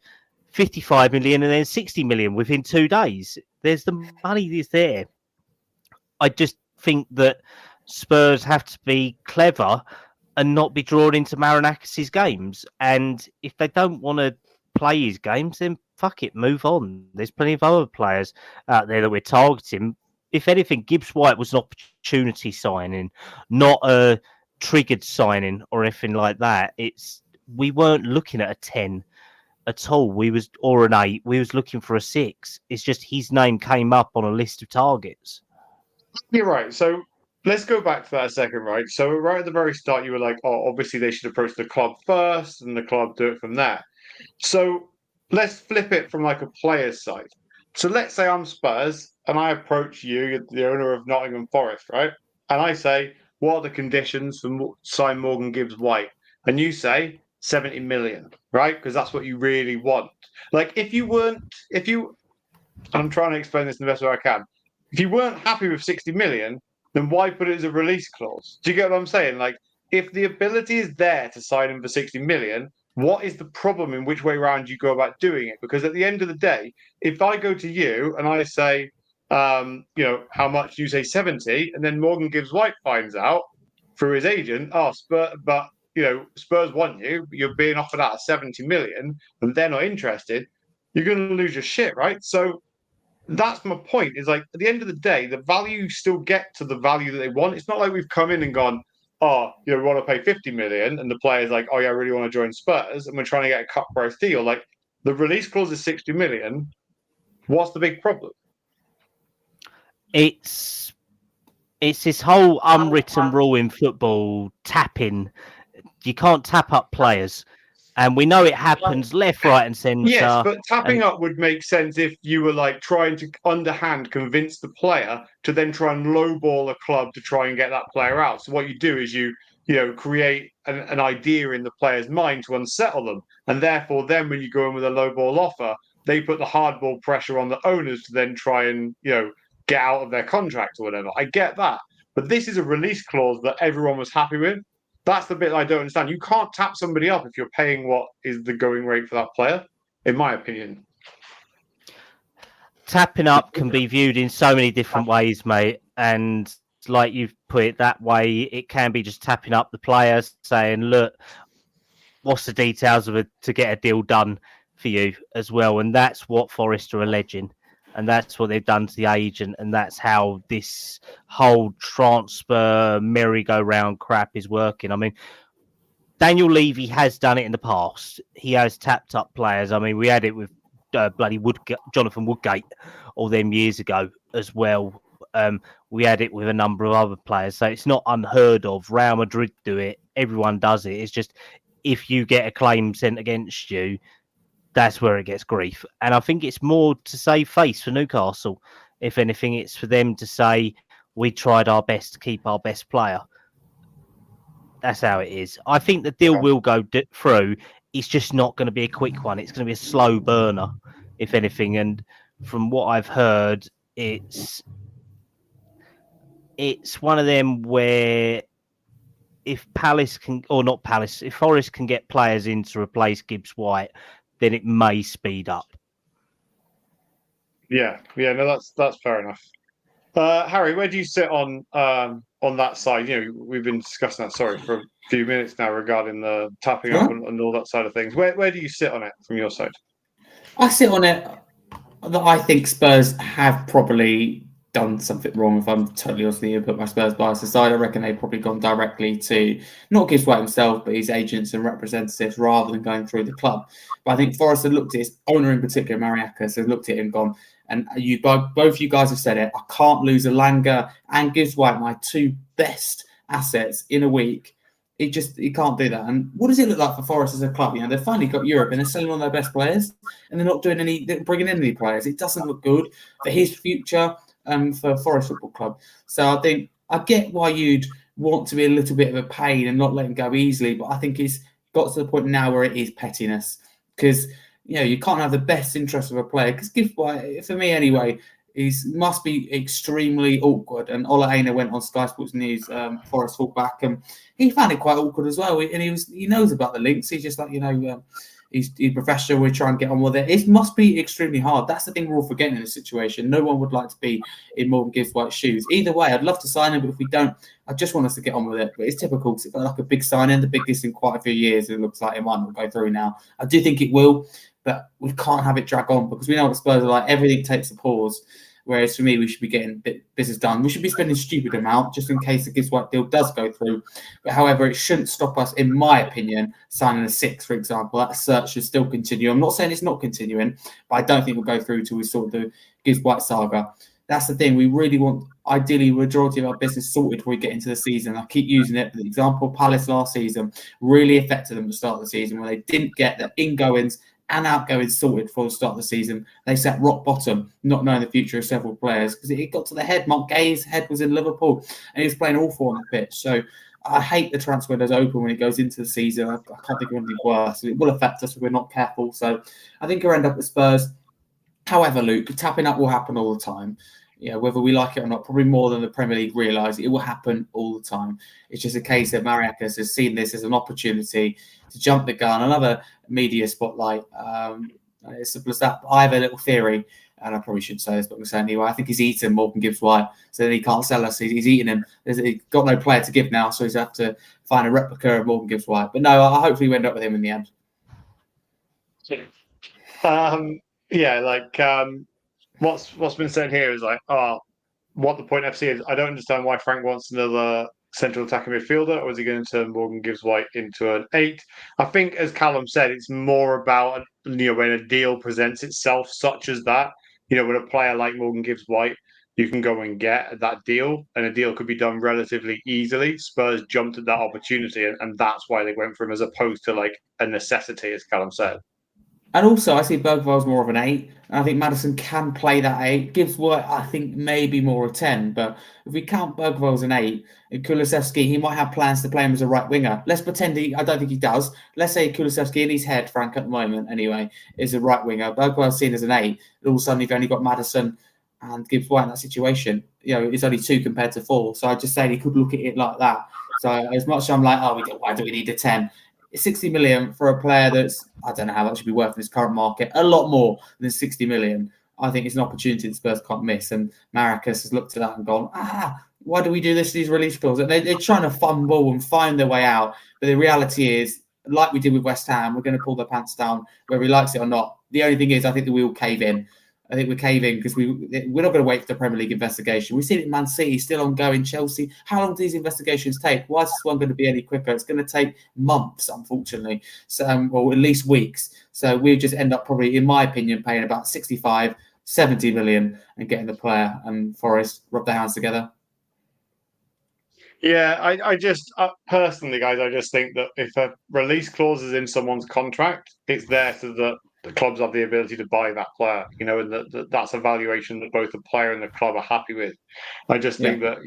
55 million and then 60 million within 2 days. There's the money is there. I just think that Spurs have to be clever and not be drawn into Marinakis' games. And if they don't want to play his games, then fuck it, move on. There's plenty of other players out there that we're targeting. If anything, Gibbs White was an opportunity signing, not a triggered signing or anything like that. We weren't looking at a 10. at all. Or an 8. We was looking for a 6. It's just his name came up on a list of targets. You're right. So let's go back to that a second, right? So right at the very start, you were like, oh, obviously they should approach the club first and the club do it from there. So let's flip it from like a player's side. So let's say I'm Spurs and I approach you, the owner of Nottingham Forest, right? And I say, what are the conditions for sign Morgan Gibbs White? And you say 70 million, right? Because that's what you really want. Like if you, I'm trying to explain this in the best way I can. If you weren't happy with 60 million, then why put it as a release clause? Do you get what I'm saying? Like if the ability is there to sign him for 60 million, what is the problem in which way around you go about doing it? Because at the end of the day, if I go to you and I say, how much you say 70, and then Morgan Gibbs White finds out through his agent, Spurs want you, but you're being offered out 70 million, and they're not interested, you're going to lose your shit, right? So that's my point. Is like at the end of the day, the value still get to the value that they want. It's not like we've come in and gone, we want to pay 50 million, and the player's like, oh yeah, I really want to join Spurs, and we're trying to get a cut price deal. Like the release clause is 60 million. What's the big problem? It's this whole unwritten rule in football, tapping. You can't tap up players. And we know it happens left, right, and centre. Yes, but tapping up would make sense if you were like trying to underhand convince the player to then try and lowball a club to try and get that player out. So what you do is you create an idea in the player's mind to unsettle them, and therefore then when you go in with a lowball offer, they put the hardball pressure on the owners to then try and get out of their contract or whatever. I get that, but this is a release clause that everyone was happy with. That's the bit I don't understand. You can't tap somebody up if you're paying what is the going rate for that player, in my opinion. Tapping up can be viewed in so many different ways, mate. And like you've put it that way, it can be just tapping up the players, saying, look, what's the details of it to get a deal done for you as well. And that's what Forest are alleging. And that's what they've done to the agent. And that's how this whole transfer merry-go-round crap is working. I mean, Daniel Levy has done it in the past. He has tapped up players. I mean, we had it with Jonathan Woodgate all them years ago as well. We had it with a number of other players. So it's not unheard of. Real Madrid do it. Everyone does it. It's just if you get a claim sent against you, that's where it gets grief. And I think it's more to save face for Newcastle. If anything, it's for them to say, we tried our best to keep our best player. That's how it is. I think the deal will go through. It's just not going to be a quick one. It's going to be a slow burner, if anything. And from what I've heard, it's one of them where if if Forest can get players in to replace Gibbs White, then it may speed up. Yeah, no, that's fair enough. Harry, where do you sit on that side? We've been discussing that, for a few minutes now regarding the tapping up and all that side of things. Where do you sit on it from your side? I sit on it that I think Spurs have probably done something wrong. If I'm totally honest with you, put my Spurs bias aside, I reckon they've probably gone directly to not Gibbs White himself, but his agents and representatives rather than going through the club. But I think Forest had looked at his owner in particular, Mariakas, has looked at him and gone, and both you guys have said it, I can't lose Elanga and Gibbs White, my two best assets, in a week. He can't do that. And what does it look like for Forest as a club? They've finally got Europe and they're selling all their best players and they're not bringing in any players. It doesn't look good for his future. For Forest Football Club. So I think I get why you'd want to be a little bit of a pain and not let him go easily, but I think it's got to the point now where it is pettiness because you can't have the best interest of a player because Gibbs White, for me anyway, must be extremely awkward. And Ola Aina went on Sky Sports News, Forest fullback, and he found it quite awkward as well. And he knows about the links. He's just like He's professional. We try and get on with it. It must be extremely hard. That's the thing we're all forgetting in this situation. No one would like to be in Morgan Gibbs White's shoes. Either way, I'd love to sign him, but if we don't, I just want us to get on with it. But it's typical because it's like a big signing, the biggest in quite a few years. It looks like it might not go through now. I do think it will, but we can't have it drag on because we know what Spurs are like. Everything takes a pause. Whereas for me, we should be getting business done. We should be spending a stupid amount just in case the Gibbs White deal does go through. But however, it shouldn't stop us, in my opinion, signing a 6, for example. That search should still continue. I'm not saying it's not continuing, but I don't think we'll go through till we sort the Gibbs White saga. That's the thing. We really want, ideally, the majority of our business sorted before we get into the season. I keep using it. The example of Palace last season really affected them at the start of the season when they didn't get the ingoings and outgoings sorted for the start of the season. They sat rock bottom, not knowing the future of several players because it got to the head. Mark Gay's head was in Liverpool and he was playing awful on the pitch. So I hate the transfer windows open when it goes into the season. I can't think of anything worse. It will affect us if we're not careful. So I think we'll end up at Spurs. However, Luke, tapping up will happen all the time. Whether we like it or not, probably more than the Premier League realise, it will happen all the time. It's just a case that Mariakis has seen this as an opportunity to jump the gun, another media spotlight. It's simple as that. I have a little theory, and I probably shouldn't say this, but I'm going to say it anyway. I think he's eaten Morgan Gibbs-White, so that he can't sell us. He's eating him. He's got no player to give now, so he's have to find a replica of Morgan Gibbs-White. But no, I hopefully we end up with him in the end. What's been said here is what the point FC is. I don't understand why Frank wants another central attacking midfielder, or is he going to turn Morgan Gibbs-White into an 8? I think, as Callum said, it's more about when a deal presents itself, such as that. With a player like Morgan Gibbs-White, you can go and get that deal, and a deal could be done relatively easily. Spurs jumped at that opportunity, and that's why they went for him, as opposed to a necessity, as Callum said. And also, I see Bergvall's more of an 8. And I think Maddison can play that 8. Gibbs-White, I think, maybe more a 10. But if we count Bergvall as an 8, and Kulusevski, he might have plans to play him as a right winger. Let's pretend I don't think he does. Let's say Kulusevski, in his head, Frank, at the moment, anyway, is a right winger. Bergvall's seen as an 8. And all of a sudden, you've only got Maddison and Gibbs-White in that situation. It's only 2 compared to 4. So I just say he could look at it like that. So as much as I'm like, why do we need a 10? 60 million for a player that's, I don't know how much should be worth in this current market, a lot more than 60 million. I think it's an opportunity that Spurs can't miss. And Mariakis has looked at that and gone, why do we do this, these release clauses? They're trying to fumble and find their way out. But the reality is, like we did with West Ham, we're going to pull their pants down whether he likes it or not. The only thing is, I think that we will cave in. I think we're caving because we're not going to wait for the Premier League investigation. We've seen it in Man City, still ongoing. Chelsea, how long do these investigations take? Why is this one going to be any quicker? It's going to take months, unfortunately, or at least weeks. So we'll just end up probably, in my opinion, paying about 65, 70 million and getting the player and Forest rub their hands together. Yeah, I just personally, guys, I just think that if a release clause is in someone's contract, it's there so that the clubs have the ability to buy that player, and that's a valuation that both the player and the club are happy with. I just think that,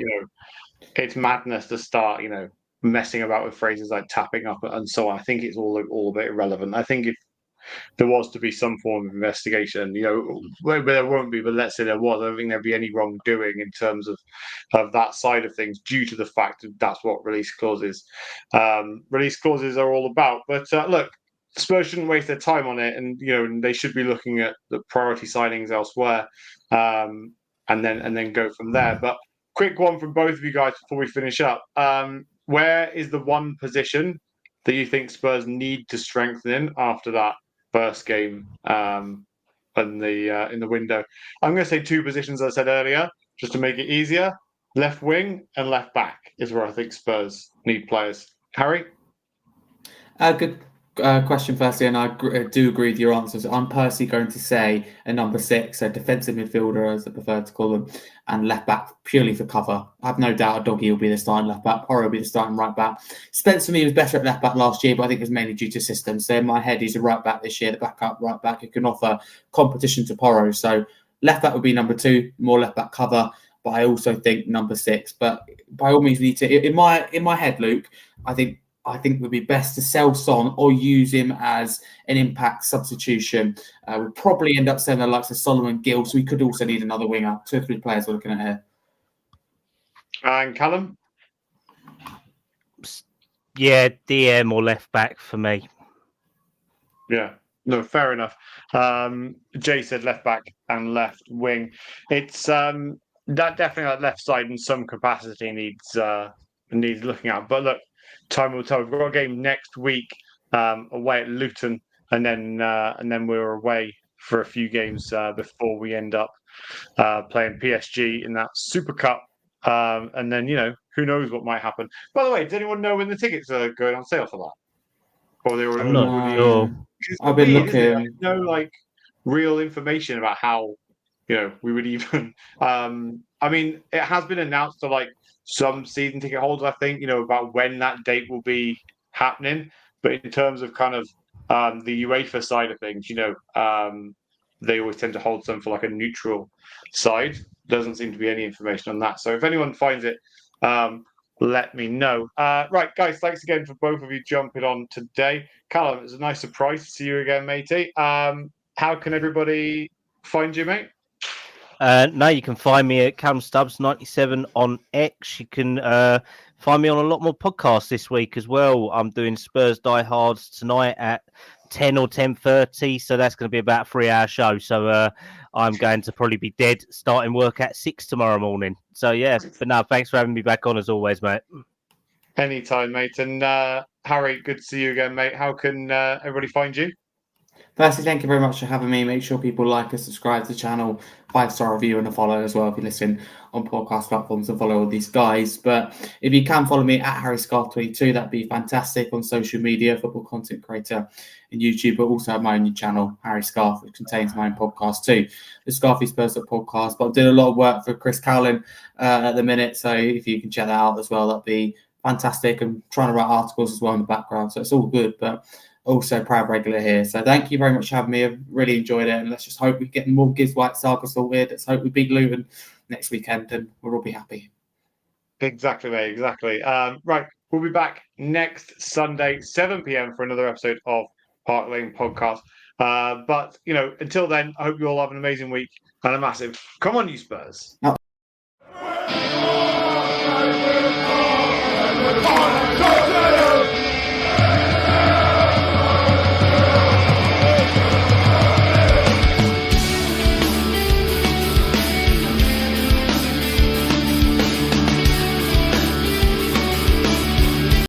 it's madness to start, messing about with phrases like tapping up and so on. I think it's all a bit irrelevant. I think if there was to be some form of investigation, there won't be, but let's say there was, I don't think there'd be any wrongdoing in terms of that side of things due to the fact that that's what release clauses are all about. But look, Spurs shouldn't waste their time on it, and they should be looking at the priority signings elsewhere, and then go from there. But quick one from both of you guys before we finish up. Where is the one position that you think Spurs need to strengthen in after that first game in the window? I'm going to say 2 positions, as I said earlier, just to make it easier. Left wing and left back is where I think Spurs need players. Harry? Good question firstly, and I do agree with your answers. I'm personally going to say a number 6, a defensive midfielder, as I prefer to call them, and left back purely for cover. I have no doubt Doggy will be the starting left back, Porro will be the starting right back. Spence for me was better at left back last year, but I think it was mainly due to systems. So in my head, he's a right back this year, the backup right back who can offer competition to Porro. So left back would be number 2, more left back cover. But I also think number 6. But by all means, we need to. In my head, Luke, I think it would be best to sell Son or use him as an impact substitution. We'll probably end up selling the likes of Solomon Gill, so we could also need another winger. 2 or 3 players we're looking at here. And Callum? Yeah, DM or left back for me. Yeah, no, fair enough. Jay said left back and left wing. It's that definitely that left side in some capacity needs looking at. But look, time will tell. We've got a game next week away at Luton, and then we're away for a few games before we end up playing PSG in that Super Cup. And then, who knows what might happen. By the way, does anyone know when the tickets are going on sale for that? Or they were I'm not already... sure. I've been weird, isn't it? looking. There's no real information about how we would even. I mean, it has been announced to some season ticket holders, I think, about when that date will be happening. But in terms of kind of the UEFA side of things, they always tend to hold some for a neutral side. Doesn't seem to be any information on that. So if anyone finds it, let me know. Right, guys, thanks again for both of you jumping on today. Callum, it was a nice surprise to see you again, matey. How can everybody find you, mate? No, you can find me at Callum Stubbs 97 on X. You can find me on a lot more podcasts this week as well. I'm doing Spurs Diehards tonight at 10 or 10:30, so that's going to be about a 3-hour show. So I'm going to probably be dead starting work at 6 tomorrow morning. So yeah, but no, thanks for having me back on as always, mate. Anytime, mate. And Harry, good to see you again, mate. How can everybody find you? Firstly, thank you very much for having me. Make sure people like and subscribe to the channel, 5-star review and a follow as well if you listen on podcast platforms and follow all these guys. But if you can follow me at HarryScarf22, that'd be fantastic on social media, football content creator and YouTube, but also have my own channel, Harry Scarf, which contains my own podcast too, the Scarfy Spurs podcast. But I'm doing a lot of work for Chris Cowlin at the minute, so if you can check that out as well, that'd be fantastic. I'm trying to write articles as well in the background, so it's all good, but also proud regular here. So thank you very much for having me. I've really enjoyed it, and let's just hope we get more Giz White saga sorted. Let's hope we beat Luton next weekend and we'll all be happy. Exactly, mate, exactly. Right, we'll be back next Sunday, 7 p.m. for another episode of Park Lane Podcast. But until then, I hope you all have an amazing week and a massive come on, you Spurs.